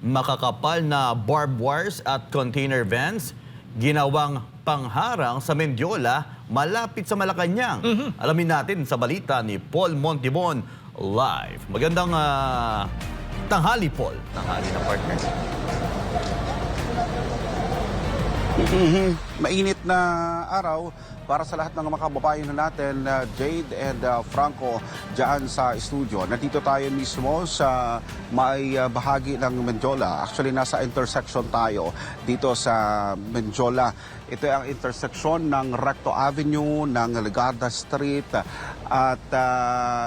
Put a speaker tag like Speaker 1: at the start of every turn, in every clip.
Speaker 1: makakapal na barbed wires at container vans ginawang pangharang sa Mendiola malapit sa Malacanang. Alamin natin sa balita ni Paul Montibon live. Magandang tanghali, Paul. Tanghali na partner.
Speaker 2: Mainit na araw para sa lahat ng mga kababayan natin, Jade and Franco, dyan sa studio. Nandito tayo mismo sa may bahagi ng Mendiola. Actually, nasa intersection tayo dito sa Mendiola. Ito ang intersection ng Recto Avenue, ng Legarda Street at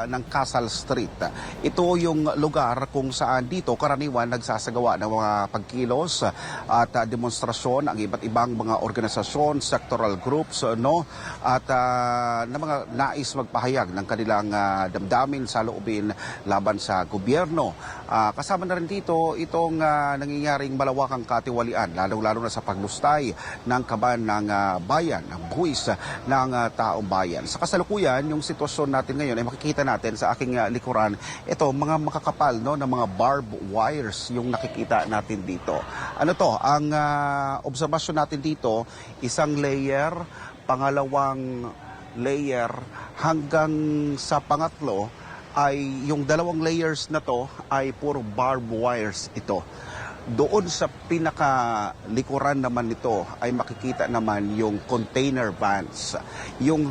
Speaker 2: ng Casal Street. Ito yung lugar kung saan dito karaniwan nagsasagawa ng mga pagkilos at demonstrasyon ang iba't ibang mga organisasyon, sectoral groups, at na mga nais magpahayag ng kanilang damdamin sa loobin laban sa gobyerno. Kasama na rin dito itong nangyayaring malawakang katiwalian, lalong-lalo na sa paglustay ng kaban ng bayan, ng buwis ng taong bayan. Sa kasalukuyan, yung sitwasyon natin ngayon ay makikita natin sa aking likuran, ito, mga makakapal ng mga barbed wires yung nakikita natin dito. Ano to? Ang obserbasyon natin dito, isang layer, pangalawang layer, hanggang sa pangatlo ay yung dalawang layers na to ay puro barbed wires ito. Doon sa pinakalikuran naman nito ay makikita naman yung container vans. Yung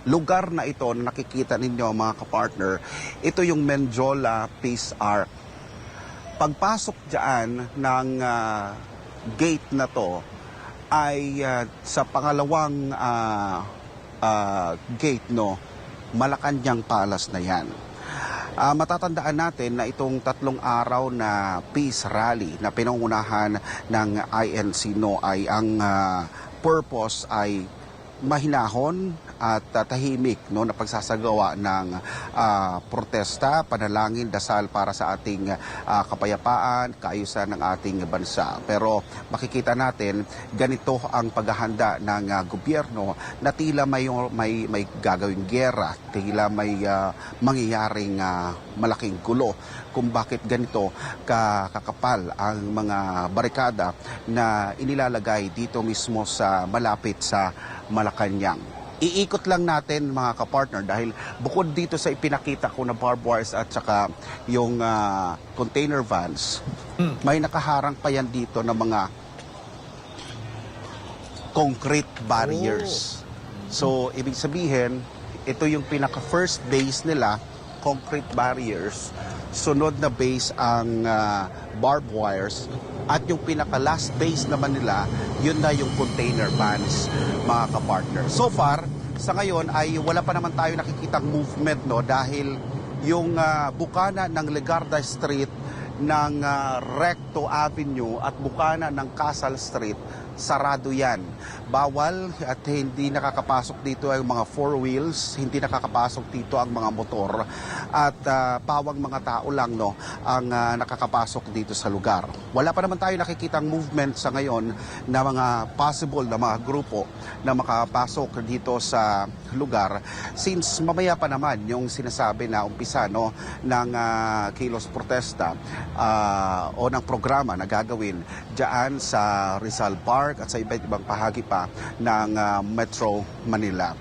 Speaker 2: lugar na ito na nakikita ninyo mga kapartner, ito yung Mendiola Peace Arc. Pagpasok dyan ng gate na to ay sa pangalawang gate, Malacanang Palace na yan. Matatandaan natin na itong 3 araw na peace rally na pinangunahan ng INC ay ang purpose ay mahinahon at tahimik na pagsasagawa ng protesta, panalangin, dasal para sa ating kapayapaan, kaayusan ng ating bansa. Pero makikita natin ganito ang paghahanda ng gobyerno na tila may gagawing giyera, tila may mangyayaring malaking gulo kung bakit ganito kakapal ang mga barikada na inilalagay dito mismo sa malapit sa Malacanang. Iikot lang natin mga kapartner dahil bukod dito sa ipinakita ko na barbed wires at saka yung container vans, may nakaharang pa yan dito na mga concrete barriers. So, ibig sabihin, ito yung pinaka-first base nila, concrete barriers. Sunod na base ang barbed wires. At yung pinaka-last base naman nila, yun na yung container vans, mga kapartner. So far, sa ngayon ay wala pa naman tayo nakikitang movement dahil yung bukana ng Legarda Street, ng Recto Avenue at bukana ng Casal Street, sarado yan. Bawal at hindi nakakapasok dito ang mga 4 wheels, hindi nakakapasok dito ang mga motor at pawang mga tao lang ang nakakapasok dito sa lugar. Wala pa naman tayo nakikitang movement sa ngayon na mga possible na mga grupo na makapasok dito sa lugar since mamaya pa naman yung sinasabi na umpisa ng kilos protesta o ng programa na gagawin dyan sa Rizal Park at sa iba't ibang bahagi pa ng Metro Manila.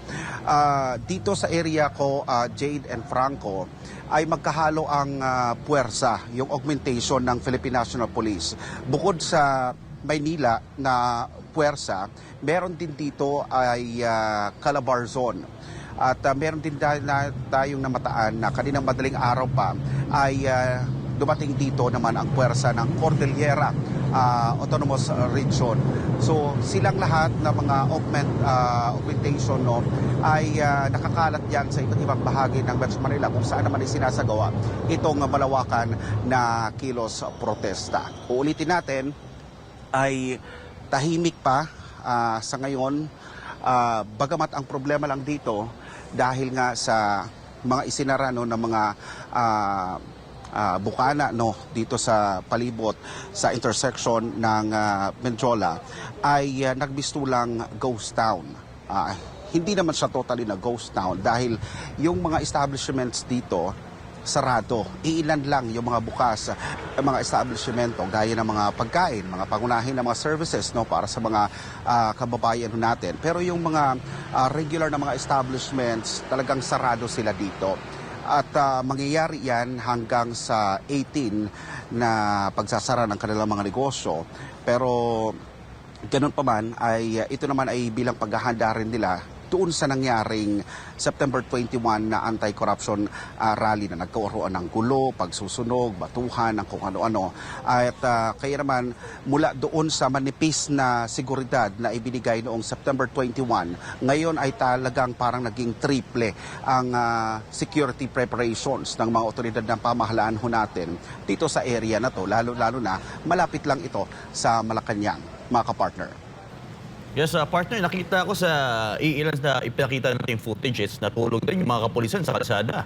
Speaker 2: Dito sa area ko, Jade and Franco, ay magkahalo ang puwersa, yung augmentation ng Philippine National Police. Bukod sa Maynila na puwersa, meron din dito ay Calabarzon. At meron din tayong namataan na kaninang madaling araw pa ay dumating dito naman ang puwersa ng Cordillera Autonomous Region. So silang lahat na mga augmentation ay nakakalat yan sa iba't ibang bahagi ng Metro Manila kung saan naman isinasagawa itong malawakan na kilos protesta. Uulitin natin ay tahimik pa sa ngayon, bagamat ang problema lang dito dahil nga sa mga isinara ng mga bukana dito sa palibot sa intersection ng Mendiola ay nagbistulang ghost town. Hindi naman siya totally na ghost town dahil yung mga establishments dito sarado. Iilan lang yung mga bukas, mga establishmento gaya ng mga pagkain, mga pangunahin na mga services, no, para sa mga kababayan natin. Pero yung mga regular na mga establishments, talagang sarado sila dito. At mangyayari yan hanggang sa 18 na pagsasara ng kanilang mga negosyo. Pero ganun pa man, ito naman ay bilang paghahanda rin nila doon sa nangyaring September 21 na anti-corruption rally na nagkaroon ng gulo, pagsusunog, batuhan, ng kung ano-ano. At kaya naman mula doon sa manipis na seguridad na ibinigay noong September 21, ngayon ay talagang parang naging triple ang security preparations ng mga otoridad ng pamahalaan ho natin dito sa area na to, lalo-lalo na malapit lang ito sa Malacanang, mga kapartner.
Speaker 1: Yes, partner, nakita ko sa iilan na ipinakita natin footages, natulog din yung mga kapulisan sa kalsada.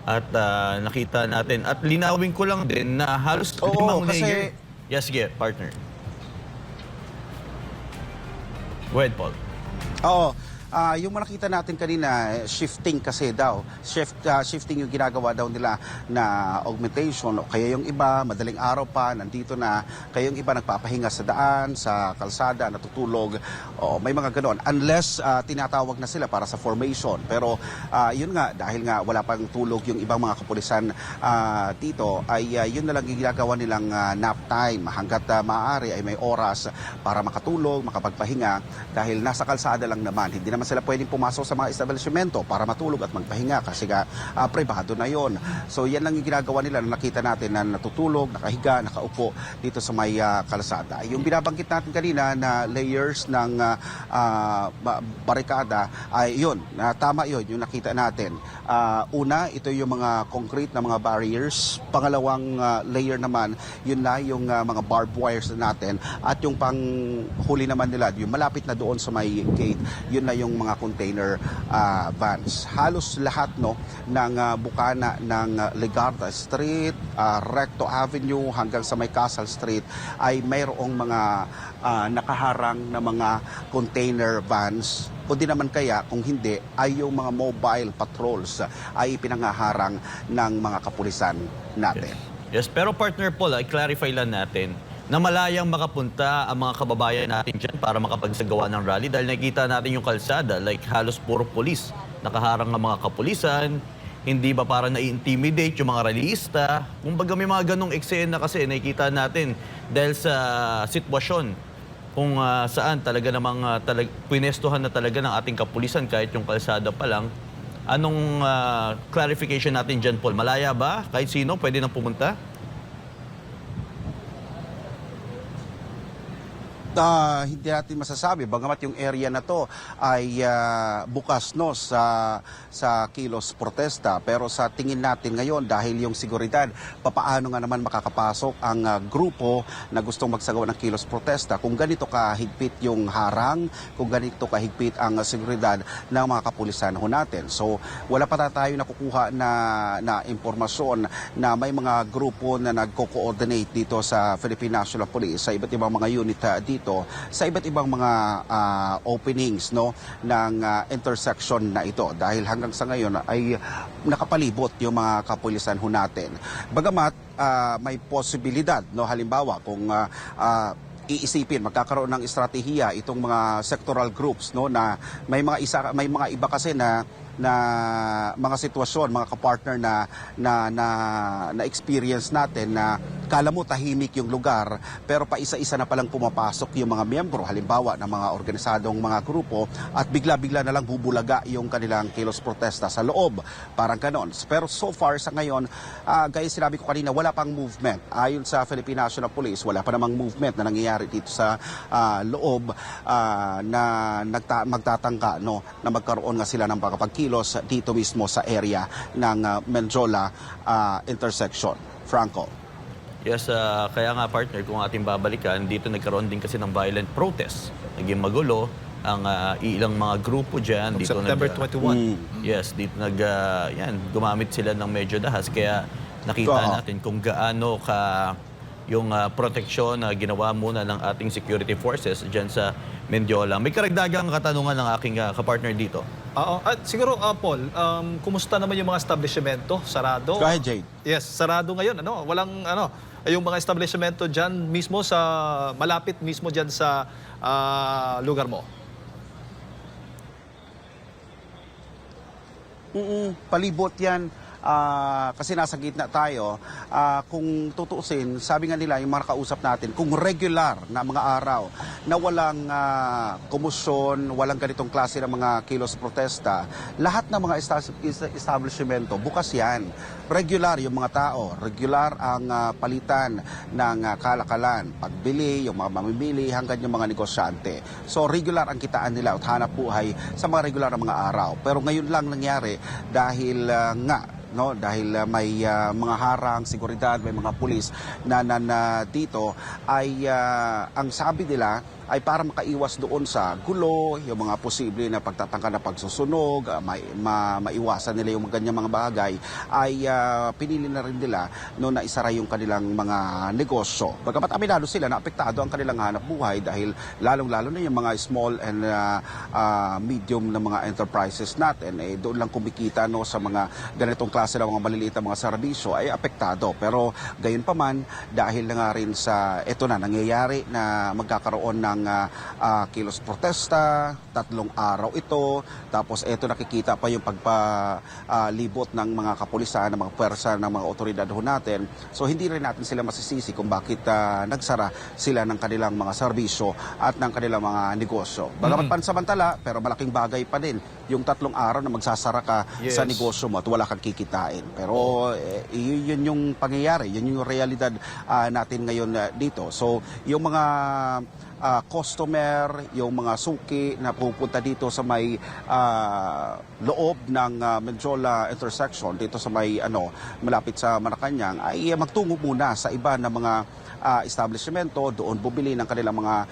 Speaker 1: At nakita natin, at linawin ko lang din na halos limang layer. Yes, sige, partner. Go ahead, Paul.
Speaker 2: Oo. Yung nakita natin kanina, shifting kasi daw. Shifting yung ginagawa daw nila na augmentation. Kaya yung iba, madaling araw pa, nandito na. Kaya yung iba nagpapahinga sa daan, sa kalsada, natutulog. May mga ganon. Unless tinatawag na sila para sa formation. Pero yun nga, dahil nga wala pang tulog yung ibang mga kapulisan dito, ay yun na lang yung ginagawa nilang nap time. Hanggat maaari ay may oras para makatulog, makapagpahinga. Dahil nasa kalsada lang naman, hindi naman sila pwedeng pumasok sa mga establishmento para matulog at magpahinga kasi pribado na yon. So yan lang yung ginagawa nila na nakita natin na natutulog, nakahiga, nakaupo dito sa may kalsada. Yung binabanggit natin kanina na layers ng barikada ay yun, tama yun, yung nakita natin. Una, ito yung mga concrete na mga barriers. Pangalawang layer naman, yun na yung mga barbed wires natin. At yung panghuli naman nila, yung malapit na doon sa may gate, yun na yung mga container vans. Halos lahat ng bukana ng Legarda Street, Recto Avenue hanggang sa may Castle Street ay mayroong mga nakaharang na mga container vans. O di naman kaya kung hindi ay yung mga mobile patrols ay pinangaharang ng mga kapulisan natin.
Speaker 1: Yes, pero partner Paul, i-clarify lang natin na malayang makapunta ang mga kababayan natin dyan para makapagsagawa ng rally dahil nakita natin yung kalsada, like halos puro polis. Nakaharang ang mga kapulisan, hindi ba parang nai-intimidate yung mga rallyista. Kumbaga may mga ganong eksena kasi nakikita natin dahil sa sitwasyon kung saan talaga namang pinestuhan na talaga ng ating kapulisan kahit yung kalsada pa lang. Anong clarification natin dyan, Paul? Malaya ba? Kahit sino pwede nang pumunta?
Speaker 2: Hindi natin masasabi bagamat yung area na to ay bukas sa kilos protesta, pero sa tingin natin ngayon dahil yung seguridad, papaano nga naman makakapasok ang grupo na gustong magsagawa ng kilos protesta kung ganito kahigpit yung harang, kung ganito kahigpit ang seguridad ng mga kapulisan ho natin. So wala pa tayo nakukuha na impormasyon na may mga grupo na nagko-coordinate dito sa Philippine National Police sa iba't ibang mga unit dito sa iba't ibang mga openings ng intersection na ito dahil hanggang sa ngayon ay nakapalibot yung mga kapulisan ho natin. Bagamat may posibilidad halimbawa kung iisipin magkakaroon ng estratehiya itong mga sectoral groups na may mga iba kasi na mga sitwasyon, mga kapartner na experience natin na kala mo tahimik yung lugar pero pa isa-isa na palang pumapasok yung mga miyembro halimbawa ng mga organisadong mga grupo at bigla-bigla na lang bubulaga yung kanilang kilos protesta sa loob, parang ganon. Pero so far sa ngayon, gaya sinabi ko kanina, wala pang movement. Ayon sa Philippine National Police, wala pa namang movement na nangyayari dito sa loob na magtatangka na magkaroon nga sila ng pagkilos dito mismo sa area ng Menjola intersection. Franco.
Speaker 1: Yes, kaya nga partner, kung ating babalikan, dito nagkaroon din kasi ng violent protest. Naging magulo ang ilang mga grupo dyan. Dito
Speaker 3: September 21.
Speaker 1: Yes, dito gumamit sila ng medyo dahas. Kaya nakita natin kung gaano yung proteksyon na ginawa muna ng ating security forces dyan sa Mendiola. May karagdagang katanungan ng aking kapartner dito.
Speaker 3: Oo. At siguro, Paul, kumusta naman yung mga establishmento? Sarado?
Speaker 2: Go ahead, Jade.
Speaker 3: Yes, sarado ngayon. Walang yung mga establishmento diyan mismo sa malapit mismo diyan sa lugar mo.
Speaker 2: Palibot yan. Kasi nasa gitna tayo. Kung tutuusin, sabi nga nila, yung mga kausap natin, kung regular na mga araw na walang kumusyon, walang ganitong klase ng mga kilos protesta, lahat ng mga establishmento, bukas yan. Regular yung mga tao, regular ang palitan ng kalakalan, pagbili, yung mga mamimili, hanggang yung mga negosyante. So regular ang kitaan nila at hanap buhay sa mga regular na mga araw. Pero ngayon lang nangyari dahil dahil may mga harang, seguridad, may mga pulis na dito ay ang sabi nila ay para makaiwas doon sa gulo, yung mga posible na pagtatangka na pagsusunog, maiwasan nila yung ganyang mga bagay, ay pinili na rin nila na isara yung kanilang mga negosyo. Bagamat aminado sila na apektado ang kanilang hanap buhay dahil lalong-lalo na yung mga small and medium na mga enterprises natin, doon lang kumikita sa mga ganitong klase ng mga maliliit na mga serbisyo ay apektado. Pero gayon pa man, dahil na nga rin sa ito na nangyayari na magkakaroon ng kilos protesta, 3 araw ito, tapos ito nakikita pa yung pagpalibot ng mga kapulisan, ng mga pwersa, ng mga otoridad ho natin. So hindi rin natin sila masisisi kung bakit nagsara sila ng kanilang mga serbisyo at ng kanilang mga negosyo. Bagamat pansamantala, pero malaking bagay pa din yung 3 araw na magsasara ka sa negosyo mo at wala kang kikitain. Pero yun yung pangyayari, yun yung realidad natin ngayon dito. So yung mga customer, yung mga suki na pupunta dito sa may loob ng Menjola intersection, dito sa may malapit sa Malacanang, ay magtungo muna sa iba na mga establishmento, doon bumili ng kanilang mga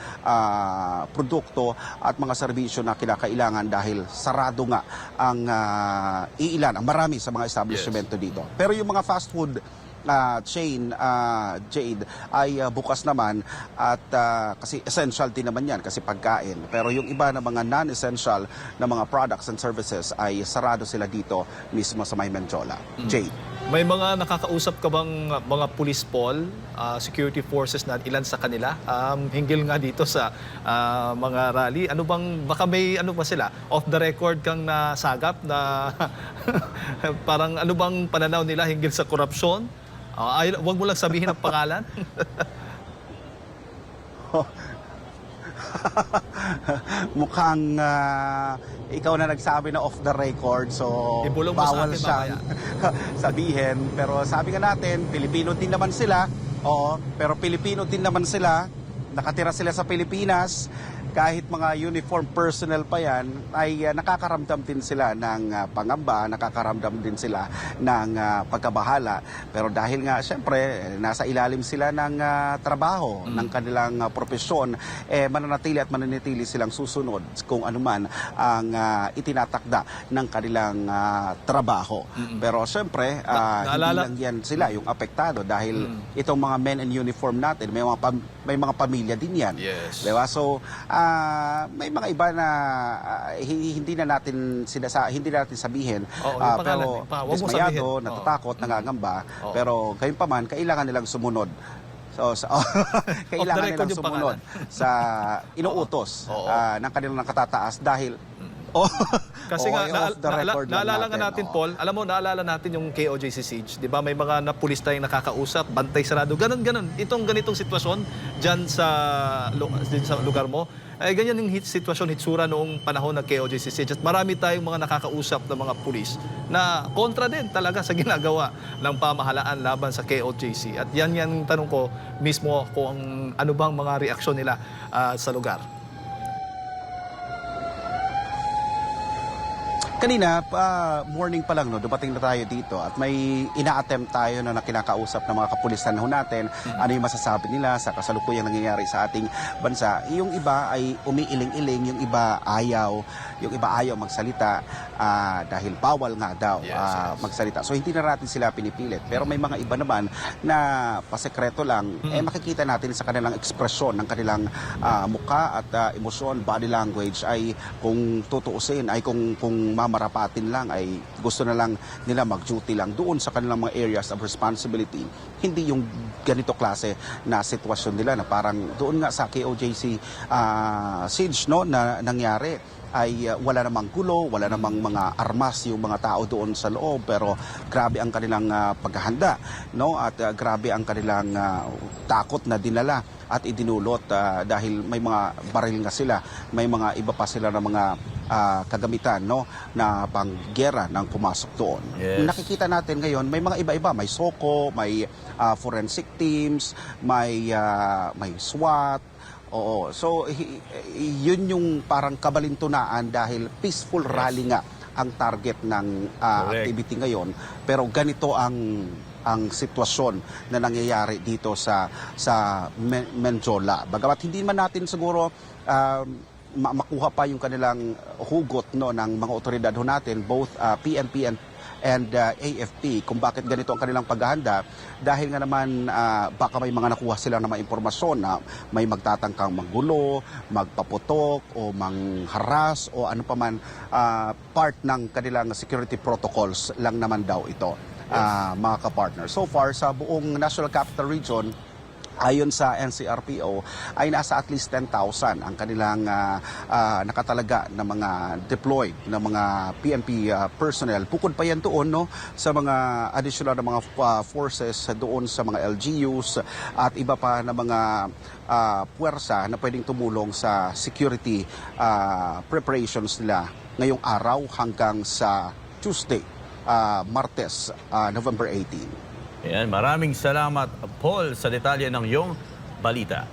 Speaker 2: produkto at mga serbisyo na kinakailangan dahil sarado nga ang ang marami sa mga establishmento dito. Pero yung mga fast food chain, Jade, ay bukas naman at kasi essential din naman yan kasi pagkain. Pero yung iba na mga non-essential na mga products and services ay sarado sila dito mismo sa may Menjola. Jade.
Speaker 3: May mga nakakausap ka bang mga police, Paul, security forces na ilan sa kanila? Hinggil nga dito sa mga rally. Ano bang, baka may ba sila? Off the record kang nasagap na parang ano bang pananaw nila hinggil sa korupsyon? Huwag mo lang sabihin ang pangalan.
Speaker 2: Mukhang ikaw na nagsabi na off the record, so
Speaker 3: Ibulong mo sa
Speaker 2: bawal
Speaker 3: akin
Speaker 2: siyang sabihin. Pero sabi nga natin, Pilipino din naman sila. Oo, pero Pilipino din naman sila. Nakatira sila sa Pilipinas. Kahit mga uniform personnel pa yan, ay nakakaramdam din sila ng pangamba, nakakaramdam din sila ng pagkabahala. Pero dahil nga, syempre, nasa ilalim sila ng trabaho, ng kanilang profesyon, mananatili at mananatili silang susunod kung anuman ang itinatakda ng kanilang trabaho. Pero syempre, hindi lang yan sila yung apektado dahil itong mga men in uniform natin, may mga pamilya din yan.
Speaker 3: Yes.
Speaker 2: Diba? So, may mga iba na hindi na natin sabihin, pero dismayado, natatakot, nangangamba, pero gayon pa man kailangan nilang sumunod. So, kailangan nilang sumunod sa inuutos ng kanilang nakatataas dahil
Speaker 3: kasi nga,
Speaker 2: off the record
Speaker 3: naalala nga natin, Paul, alam mo, naalala natin yung KOJC siege, di ba? May mga pulis tayong nakakausap, bantay sarado, ganun. Itong ganitong sitwasyon dyan sa lugar mo, ay ganyan yung sitwasyon, hitsura noong panahon ng KOJC siege. At marami tayong mga nakakausap na mga pulis na kontra din talaga sa ginagawa ng pamahalaan laban sa KOJC. At yan yung tanong ko mismo kung ano bang mga reaksyon nila sa lugar.
Speaker 2: Kanina, morning pa lang, no, dumating na tayo dito at may ina-attempt tayo na kinakausap ng mga kapulisan ho natin. Ano yung masasabi nila sa kasalukuyang nangyayari sa ating bansa. Yung iba ay umiiling-iling, yung iba ayaw magsalita dahil bawal nga daw magsalita. So hindi na natin sila pinipilit. Pero may mga iba naman na pasekreto lang, makikita natin sa kanilang ekspresyon ng kanilang mukha at emosyon, body language ay kung tutuusin, ay kung mamarapatin lang, ay gusto na lang nila mag-duty lang doon sa kanilang mga areas of responsibility. Hindi yung ganito klase na sitwasyon nila na parang doon nga sa KOJC siege, no, na nangyari ay wala namang gulo, wala namang mga armas yung mga tao doon sa loob, pero grabe ang kanilang paghahanda, no, at grabe ang kanilang takot na dinala at idinulot dahil may mga baril nga sila, may mga iba pa sila na mga kagamitan, no, na panggera ng pumasok doon.
Speaker 1: Yes.
Speaker 2: Nakikita natin ngayon may mga iba-iba, may SOCO, may forensic teams, may SWAT. Oo. So yun yung parang kabalintunaan dahil peaceful rally nga ang target ng activity ngayon, pero ganito ang sitwasyon na nangyayari dito sa Menjola. Bagamat hindi man natin siguro makuha pa yung kanilang hugot, no, ng mga otoridad ho natin, both PNP and AFP, kung bakit ganito ang kanilang paghahanda, dahil nga naman baka may mga nakuha sila na mga impormasyon na may magtatangkang manggulo, magpaputok o mangharas o ano pa man, part ng kanilang security protocols lang naman daw ito, mga kapartner. So far, sa buong National Capital Region, ayon sa NCRPO, ay nasa at least 10,000 ang kanilang nakatalaga na mga deployed na mga PNP personnel. Bukod pa yan doon, no, sa mga additional na mga forces doon sa mga LGUs at iba pa na mga puwersa na pwedeng tumulong sa security preparations nila ngayong araw hanggang sa Tuesday, Martes, November 18.
Speaker 1: Ayan, maraming salamat, Paul, sa detalye ng iyong balita.